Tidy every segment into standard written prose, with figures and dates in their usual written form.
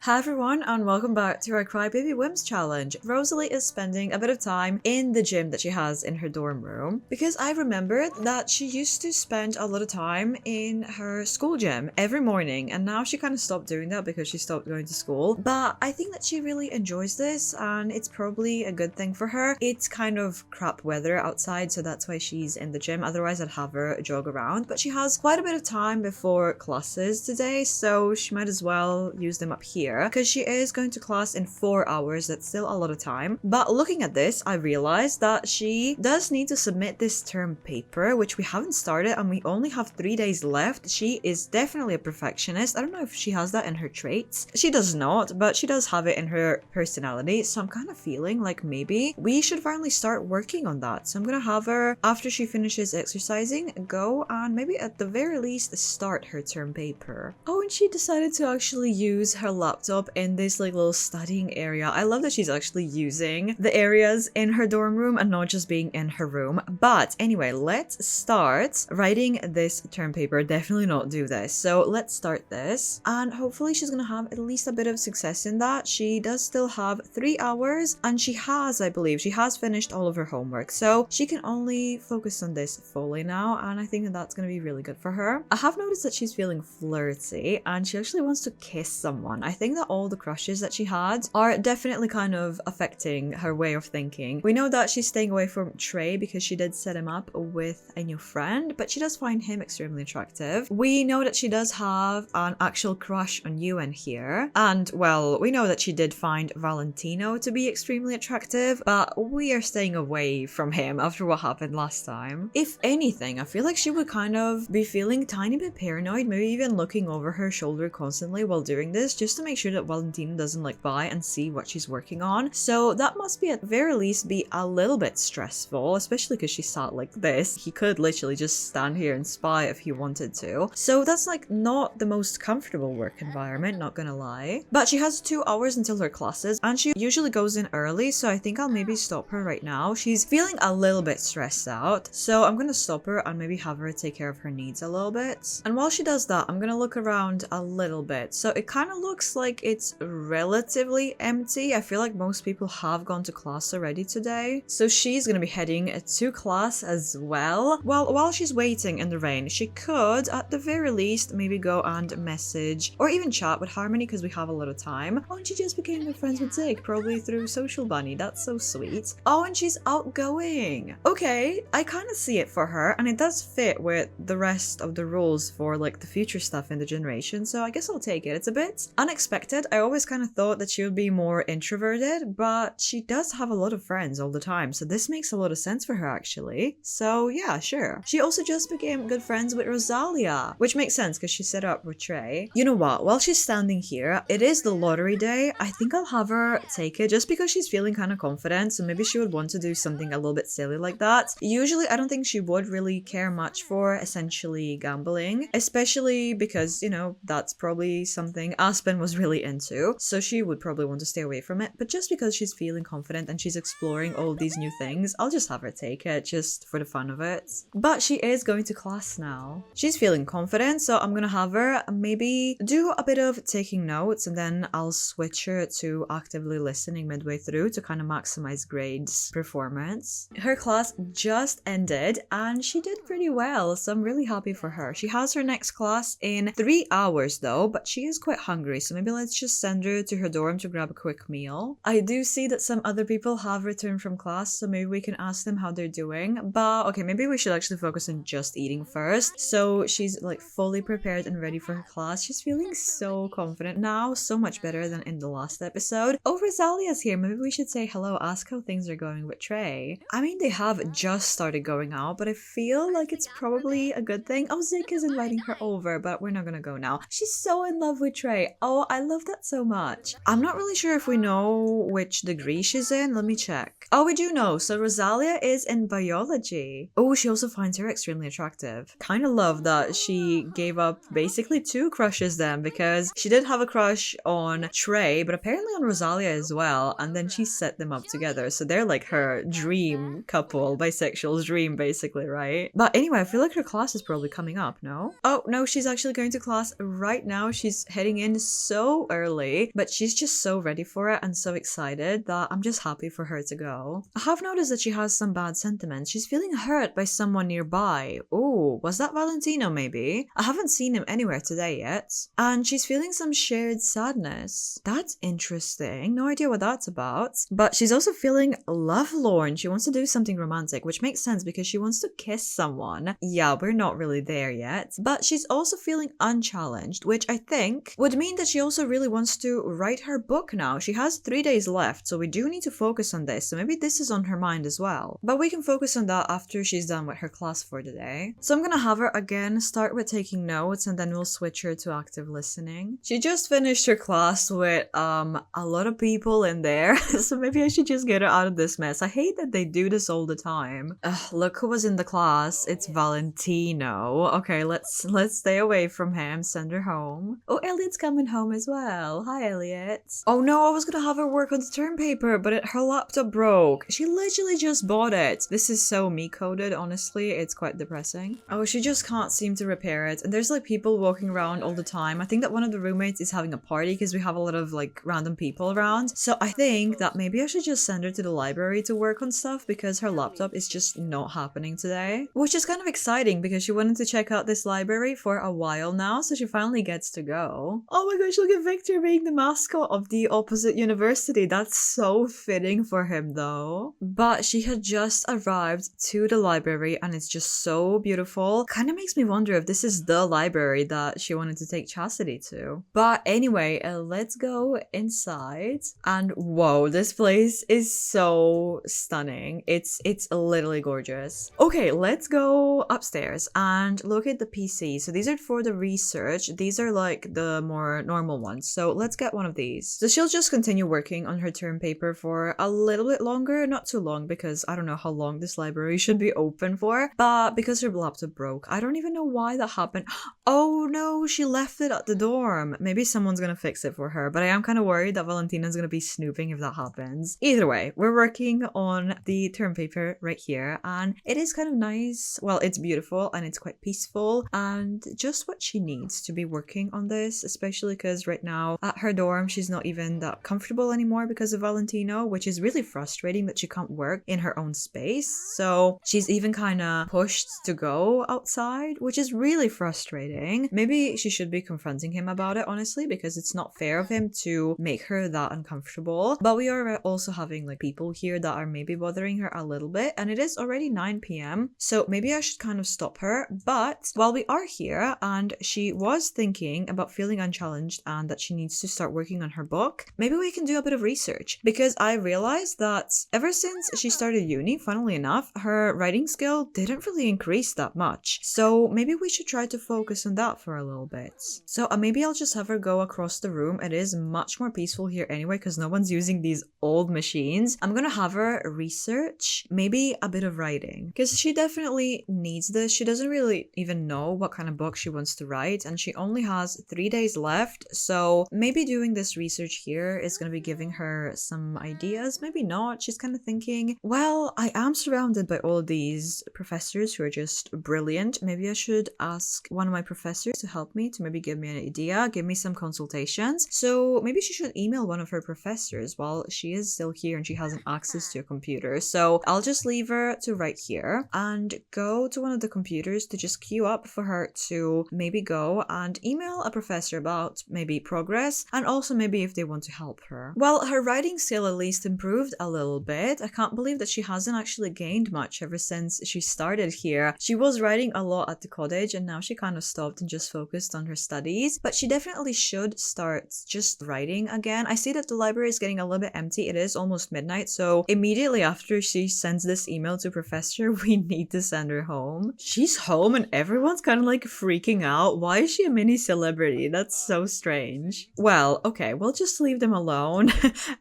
Hi everyone and welcome back to our Crybaby Whims challenge. Rosalie is spending a bit of time in the gym that she has in her dorm room because I remembered that she used to spend a lot of time in her school gym every morning, and now she kind of stopped doing that because she stopped going to school. But I think that she really enjoys this and it's probably a good thing for her. It's kind of crap weather outside, so that's why she's in the gym. Otherwise I'd have her jog around, but she has quite a bit of time before classes today, so she might as well use them up here because she is going to class in 4 hours. That's still a lot of time. But looking at this, I realized that she does need to submit this term paper, which we haven't started, and we only have 3 days left. She is definitely a perfectionist. I don't know if she has that in her traits. She does not, but she does have it in her personality. So I'm kind of feeling like maybe we should finally start working on that. So I'm gonna have her, after she finishes exercising, go and maybe at the very least start her term paper. Oh, and she decided to actually use her laptop in this like little studying area. I love that she's actually using the areas in her dorm room and not just being in her room. But anyway, let's start writing this term paper. Definitely not do this. So let's start this, and hopefully she's gonna have at least a bit of success in that. She does still have 3 hours, and she has, I believe, she has finished all of her homework, so she can only focus on this fully now, and I think that that's gonna be really good for her. I have noticed that she's feeling flirty and she actually wants to kiss someone. I think that all the crushes that she had are definitely kind of affecting her way of thinking. We know that she's staying away from Trey because she did set him up with a new friend, but she does find him extremely attractive. We know that she does have an actual crush on Ewan here, and well, we know that she did find Valentino to be extremely attractive, but we are staying away from him after what happened last time. If anything, I feel like she would kind of be feeling a tiny bit paranoid, maybe even looking over her shoulder constantly while doing this, just to make sure that Valentino doesn't like buy and see what she's working on. So that must be at the very least be a little bit stressful, especially because she sat like this. He could literally just stand here and spy if he wanted to. So that's like not the most comfortable work environment, not gonna lie. But she has 2 hours until her classes and she usually goes in early, so I think I'll maybe stop her right now. She's feeling a little bit stressed out, so I'm gonna stop her and maybe have her take care of her needs a little bit. And while she does that, I'm gonna look around a little bit. So it kind of looks like it's relatively empty. I feel like most people have gone to class already today, so she's gonna be heading to class as well. Well, while she's waiting in the rain, she could at the very least maybe go and message or even chat with Harmony because we have a lot of time. Oh, and she just became good friends with Zig, probably through Social Bunny. That's so sweet. Oh, and she's outgoing. Okay, I kind of see it for her, and it does fit with the rest of the rules for like the future stuff in the generation, so I guess I'll take it. It's a bit unexpected. I always kind of thought that she would be more introverted, but she does have a lot of friends all the time, so this makes a lot of sense for her actually. So yeah, sure. She also just became good friends with Rosalia, which makes sense because she set up with Trey. You know what? While she's standing here, it is the lottery day. I think I'll have her take it just because she's feeling kind of confident, so maybe she would want to do something a little bit silly like that. Usually, I don't think she would really care much for essentially gambling, especially because, you know, that's probably something Aspen was really into, so she would probably want to stay away from it. But just because she's feeling confident and she's exploring all these new things, I'll just have her take it just for the fun of it. But she is going to class now. She's feeling confident, so I'm gonna have her maybe do a bit of taking notes, and then I'll switch her to actively listening midway through to kind of maximize grades performance. Her class just ended and she did pretty well, so I'm really happy for her. She has her next class in 3 hours though, but she is quite hungry, so maybe let's just send her to her dorm to grab a quick meal. I do see that some other people have returned from class, so maybe we can ask them how they're doing, but okay, maybe we should actually focus on just eating first. So she's like fully prepared and ready for her class. She's feeling so confident now, so much better than in the last episode. Oh, Rosalia's here. Maybe we should say hello, ask how things are going with Trey. I mean, they have just started going out, but I feel like it's probably a good thing. Oh, Zik is inviting her over, but we're not gonna go now. She's so in love with Trey. Oh, I love that so much. I'm not really sure if we know which degree she's in. Let me check. Oh, we do know. So Rosalia is in biology. Oh, she also finds her extremely attractive. Kind of love that she gave up basically 2 crushes then, because she did have a crush on Trey, but apparently on Rosalia as well, and then she set them up together. So they're like her dream couple, bisexual's dream basically, right? But anyway, I feel like her class is probably coming up, no? Oh, no, she's actually going to class right now. She's heading in so so early, but she's just so ready for it and so excited that I'm just happy for her to go. I have noticed that she has some bad sentiments. She's feeling hurt by someone nearby. Oh, was that Valentino maybe? I haven't seen him anywhere today yet. And she's feeling some shared sadness. That's interesting. No idea what that's about. But she's also feeling lovelorn. She wants to do something romantic, which makes sense because she wants to kiss someone. Yeah, we're not really there yet. But she's also feeling unchallenged, which I think would mean that she also really wants to write her book now. She has 3 days left, so we do need to focus on this. So maybe this is on her mind as well. But we can focus on that after she's done with her class for the day. So I'm gonna have her again start with taking notes and then we'll switch her to active listening. She just finished her class with a lot of people in there. So maybe I should just get her out of this mess. I hate that they do this all the time. Look who was in the class. It's Valentino. Okay, let's stay away from him. Send her home. Oh, Elliot's coming home as well. Hi, Elliot. Oh no, I was gonna have her work on the term paper, but her laptop broke. She literally just bought it. This is so me-coded, honestly. It's quite depressing. Oh, she just can't seem to repair it. And there's like people walking around all the time. I think that one of the roommates is having a party because we have a lot of like random people around. So I think that maybe I should just send her to the library to work on stuff because her laptop is just not happening today. Which is kind of exciting because she wanted to check out this library for a while now, so she finally gets to go. Oh my gosh, look at Victor being the mascot of the opposite university. That's so fitting for him though. But she had just arrived to the library and it's just so beautiful. Kind of makes me wonder if this is the library that she wanted to take Chastity to. But anyway, let's go inside. And whoa, this place is so stunning. It's literally gorgeous. Okay, let's go upstairs and look at the PC. So these are for the research. These are like the more normal ones. So let's get one of these. So she'll just continue working on her term paper for a little bit longer. Not too long because I don't know how long this library should be open for. But because her laptop broke, I don't even know why that happened. Oh no, she left it at the dorm. Maybe someone's gonna fix it for her. But I am kind of worried that Valentina's gonna be snooping if that happens. Either way, we're working on the term paper right here. And it is kind of nice. Well, it's beautiful and it's quite peaceful. And just what she needs to be working on this, especially because right now at her dorm, she's not even that comfortable anymore because of Valentino, which is really frustrating that she can't work in her own space. So she's even kind of pushed to go outside, which is really frustrating. Maybe she should be confronting him about it, honestly, because it's not fair of him to make her that uncomfortable. But we are also having like people here that are maybe bothering her a little bit, and it is already 9 p.m. So maybe I should kind of stop her. But while we are here and she was thinking about feeling unchallenged and that she needs to start working on her book, maybe we can do a bit of research, because I realized that ever since she started uni, funnily enough, her writing skill didn't really increase that much. So maybe we should try to focus on that for a little bit. So maybe I'll just have her go across the room. It is much more peaceful here anyway because no one's using these old machines. I'm gonna have her research, maybe a bit of writing, because she definitely needs this. She doesn't really even know what kind of book she wants to write and she only has 3 days left. So maybe doing this research here is going to be giving her some ideas. Maybe not. She's kind of thinking, well, I am surrounded by all these professors who are just brilliant. Maybe I should ask one of my professors to help me, to maybe give me an idea, give me some consultations. So maybe she should email one of her professors while she is still here and she hasn't access to a computer. So I'll just leave her to write here and go to one of the computers to just queue up for her to maybe go and email a professor about maybe progress and also maybe if they want to help her. Well, her writing skill at least improved a little bit. I can't believe that she hasn't actually gained much ever since she started here. She was writing a lot at the cottage and now she kind of stopped and just focused on her studies, but she definitely should start just writing again. I see that the library is getting a little bit empty. It is almost midnight, so immediately after she sends this email to professor, we need to send her home. She's home and everyone's kind of like freaking out. Why is she a mini celebrity? That's so strange. Well, okay, we'll just leave them alone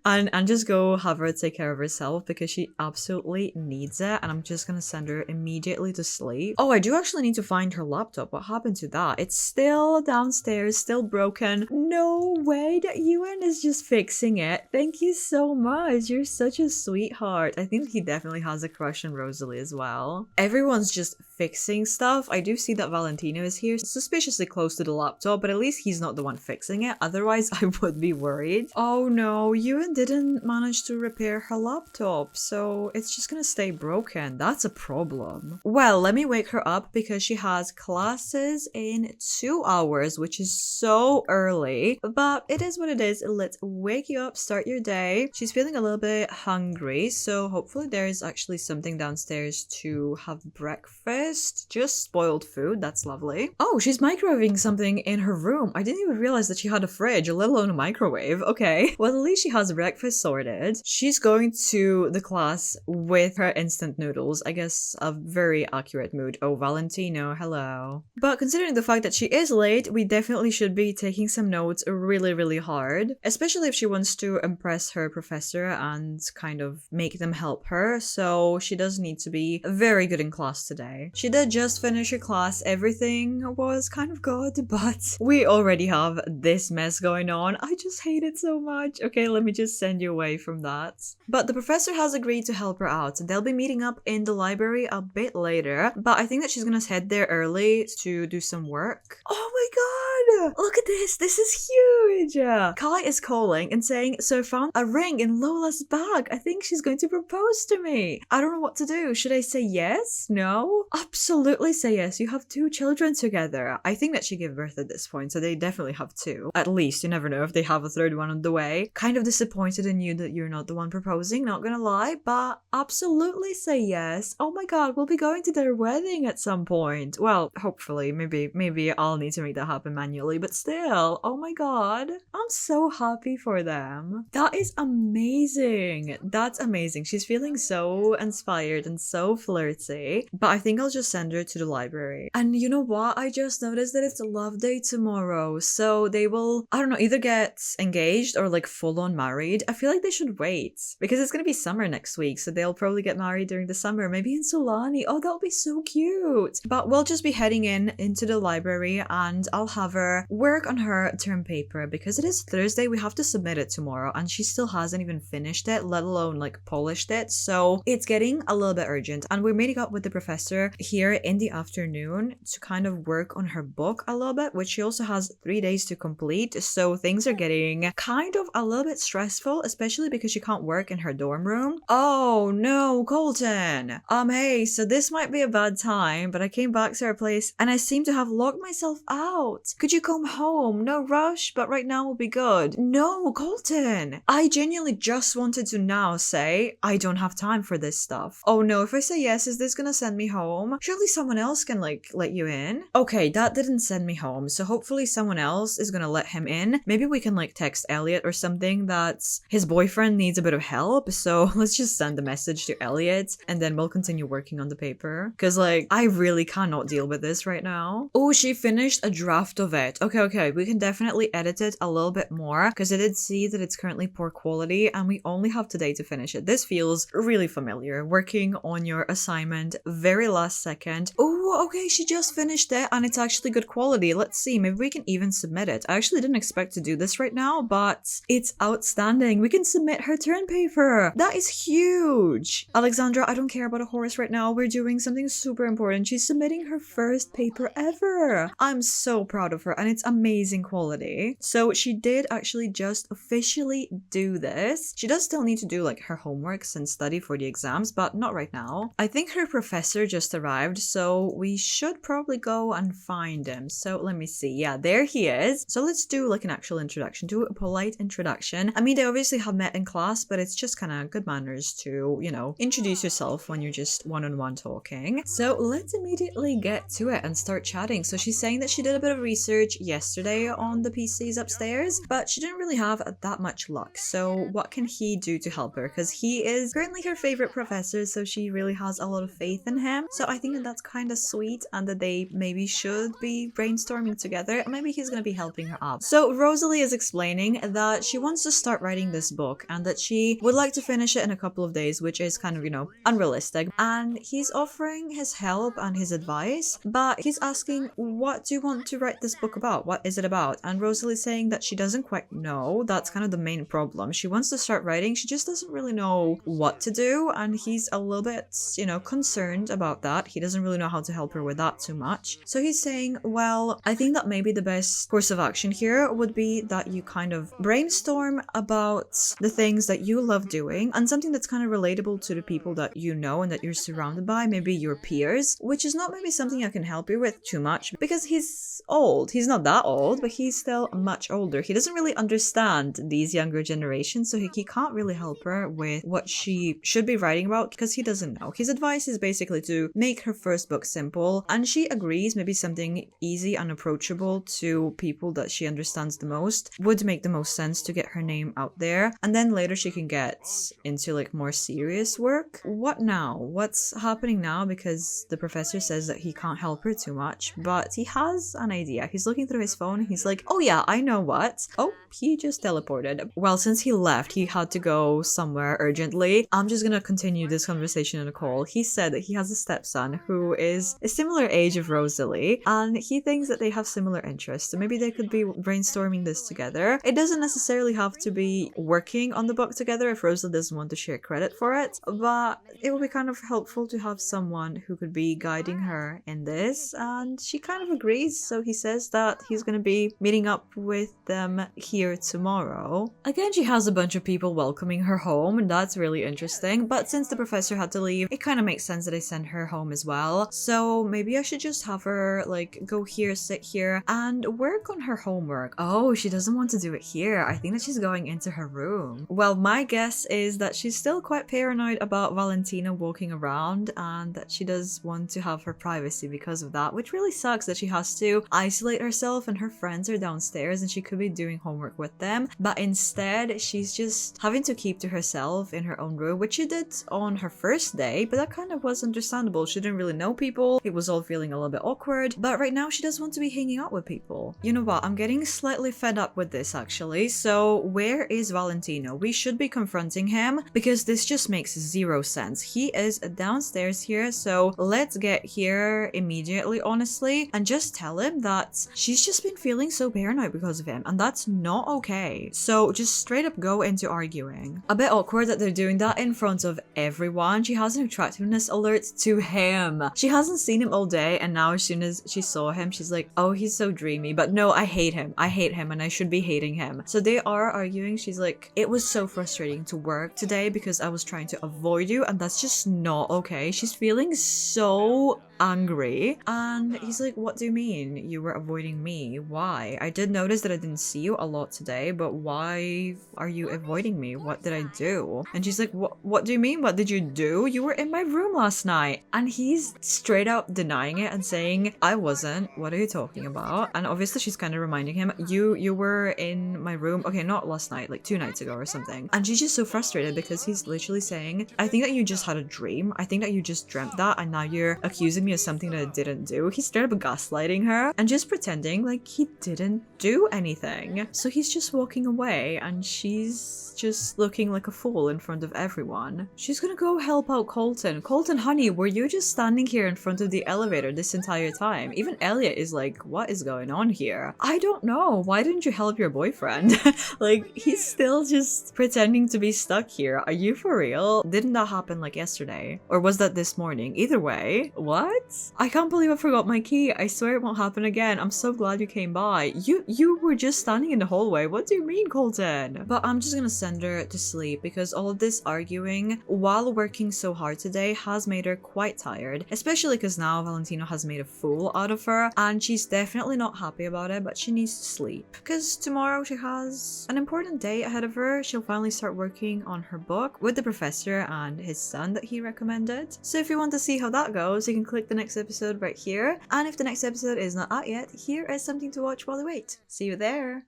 and just go have her take care of herself because she absolutely needs it, and I'm just gonna send her immediately to sleep. Oh, I do actually need to find her laptop. What happened to that? It's still downstairs, still broken. No way that Ewan is just fixing it. Thank you so much. You're such a sweetheart. I think he definitely has a crush on Rosalie as well. Everyone's just fixing stuff. I do see that Valentino is here, suspiciously close to the laptop, but at least he's not the one fixing it. Otherwise, I would be worried. Oh no, Ewan didn't manage to repair her laptop, so it's just gonna stay broken. That's a problem. Well, let me wake her up because she has classes in 2 hours, which is so early, but it is what it is. Let's wake you up, start your day. She's feeling a little bit hungry, so hopefully there's actually something downstairs to have breakfast. Just spoiled food, that's lovely. Oh, she's microwaving something in her room. I didn't even realize that she had a fridge, let alone a microwave. Okay, well, at least she has breakfast sorted. She's going to the class with her instant noodles. I guess a very accurate mood. Oh, Valentino, hello. But considering the fact that she is late, we definitely should be taking some notes really hard, especially if she wants to impress her professor and kind of make them help her. So she does need to be very good in class today. She did just finish her class. Everything was kind of good, but we already have this mess going on. I just hate it so much. Okay, let me just send you away from that. But the professor has agreed to help her out. They'll be meeting up in the library a bit later, but I think that she's gonna head there early to do some work. Oh my god! Look at this! This is huge! Kai is calling and saying, so I found a ring in Lola's bag. I think she's going to propose to me. I don't know what to do. Should I say yes? No? Absolutely say yes. You have 2 children together. I think that she gave birth at this point, so they definitely have 2. At least, you never know if they have a 3rd one on the way. Kind of disappointed in you that you're not the one proposing, not gonna lie, but absolutely say yes. Oh my god, we'll be going to their wedding at some point. Well, hopefully, maybe I'll need to make that happen manually, but still, oh my god. I'm so happy for them. That is amazing. That's amazing. She's feeling so inspired and so flirty, but I think I'll just send her to the library. And you know what? I just noticed that it's a love day tomorrow, so they will, I don't know, either get engaged or like full on married. I feel like they should wait because it's gonna be summer next week, so they'll probably get married during the summer, maybe in Solani. Oh, that'll be so cute. But we'll just be heading into the library and I'll have her work on her term paper because it is Thursday. We have to submit it tomorrow and she still hasn't even finished it, let alone like polished it. So it's getting a little bit urgent, and we're meeting up with the professor here in the afternoon to kind of work on her book a little bit, which she also has 3 days to complete. So things are getting kind of a little bit stressful, especially because she can't work in her dorm room. Oh no, Colton. Hey, so this might be a bad time, but I came back to our place and I seem to have locked myself out. Could you come home? No rush, but right now will be good. No, Colton. I genuinely just wanted to now say I don't have time for this stuff. Oh no, if I say yes, is this gonna send me home? Surely someone else can like let you in. Okay, that didn't send me home, so hopefully someone else is gonna let him in. Maybe we can like text Elliot or something that his boyfriend needs a bit of help, so let's just send a message to Elliot and then we'll continue working on the paper, because like I really cannot deal with this right now. Oh, she finished a draft of it. Okay, we can definitely edit it a little bit more because I did see that it's currently poor quality and we only have today to finish it. This feels really familiar, working on your assignment very last second. Oh, okay, she just finished it and it's actually good quality. Let's see, maybe we can even submit it. I actually didn't expect to do this right now, but it's outstanding. We can submit her turn paper. That is huge. Alexandra, I don't care about a horse right now. We're doing something super important. She's submitting her first paper ever. I'm so proud of her and it's amazing quality. So she did actually just officially do this. She does still need to do like her homeworks and study for the exams, but not right now. I think her professor just arrived, so we should probably go and find him. So let me see. Yeah, there he is. So let's do like an actual introduction, do a polite introduction. I mean, they obviously have met in class, but it's just kind of good manners to, you know, introduce yourself when you're just one-on-one talking. So let's immediately get to it and start chatting. So she's saying that she did a bit of research yesterday on the PCs upstairs, but she didn't really have that much luck. So what can he do to help her? Because he is currently her favorite professor, so she really has a lot of faith in him. So I think that that's kind of sweet and that they maybe should be brainstorming together. Maybe he's going to be helping her out. So Rosalie is explaining that she wants to start writing this book and that she would like to finish it in a couple of days, which is kind of, you know, unrealistic. And he's offering his help and his advice, but he's asking, what do you want to write this book about? What is it about? And Rosalie's saying that she doesn't quite know. That's kind of the main problem. She wants to start writing, she just doesn't really know what to do, and he's a little bit, you know, concerned about that. He doesn't really know how to help her with that too much. So he's saying, well, I think that maybe the best course of action here would be that you kind of brainstorm about the things that you love doing and something that's kind of relatable to the people that you know and that you're surrounded by, maybe your peers, which is not maybe something I can help you with too much because he's old. He's not that old, but he's still much older. He doesn't really understand these younger generations, so he can't really help her with what she should be writing about because he doesn't know. His advice is basically to make her first book simple, and she agrees maybe something easy and approachable to people that she understands the most would make the most sense to get her name out there, and then later she can get into like more serious work. What now? What's happening now? Because the professor says that he can't help her too much, but he has an idea. He's looking through his phone. He's like, oh yeah, I know what. Oh, he just teleported. Well, since he left, he had to go somewhere urgently. I'm just gonna continue this conversation in a call. He said that he has a stepson who is a similar age of Rosalie, and he thinks that they have similar interests. So maybe they could be brainstorming this together. It doesn't necessarily have to be working on the book together if Rosalie doesn't want to share credit for it, but it would be kind of helpful to have someone who could be guiding her in this, and she kind of agrees. So he says that he's gonna be meeting up with them here tomorrow. Again, she has a bunch of people welcoming her home, and that's really interesting, but since the professor had to leave, it kind of makes sense that I send her home as well. So maybe I should just have her like go here, sit here, and work on her homework. Oh, she doesn't want to do it here. I think that she's going into her room. Well, my guess is that she's still quite paranoid about Valentina walking around and that she does want to have her privacy because of that, which really sucks that she has to isolate herself and her friends are downstairs and she could be doing homework with them, but instead she's just having to keep to herself in her own room, which she did on her first day, but that kind of was understandable. She didn't really know people. It was all feeling a little bit awkward, but right now she does want to be hanging out with people. You know what? I'm getting slightly fed up with this actually. So where is Valentino? We should be confronting him because this just makes zero sense. He is downstairs here, so let's get here immediately, honestly, and just tell him that she's just been feeling so paranoid because of him, and that's not okay. So just straight up go into arguing. A bit awkward that they're doing that in front of everyone. She has an attractiveness alert to him. She hasn't seen him all day, and now as soon as she saw him, she's like, oh, he's so dreamy, but no, I hate him. I hate him and I should be hating him. So they are arguing. She's like, it was so frustrating to work today because I was trying to avoid you, and that's just not okay. She's feeling so angry, and he's like, what do you mean you were avoiding me? Why? I did notice that I didn't see you a lot today, but why are you avoiding me? What did I do? And she's like, what do you mean? What did you do? You were in my room last night. And he's straight up denying it and saying, I wasn't. What are you talking about? And obviously she's kind of reminding him, you were in my room. Okay, not last night, like 2 nights ago or something. And she's just so frustrated because he's literally saying, I think that you just had a dream. I think that you just dreamt that, and now you're accusing me of something that I didn't do. He's straight up gaslighting her and just pretending like he didn't do anything. So he's just walking away, and she's just looking like a fool in front of everyone. She's gonna go help out Colton. Colton, honey, were you just standing here in front of the elevator this entire time? Even Elliot is like, what is going on here? I don't know. Why didn't you help your boyfriend? Like, he's still just pretending to be stuck here. Are you for real? Didn't that happen like yesterday? Or was that this morning? Either way, what? I can't believe I forgot my key. I swear it won't happen again. I'm so glad you came by. You were just standing in the hallway. What do you mean, Colton? But I'm just gonna send her to sleep because all of this arguing while working so hard today has made her quite tired, especially because now Valentino has made a fool out of her and she's definitely not happy about it, but she needs to sleep because tomorrow she has an important day ahead of her. She'll finally start working on her book with the professor and his son that he recommended. So if you want to see how that goes, you can click the next episode right here, and if the next episode is not out yet, here is something to watch while you wait. See you there!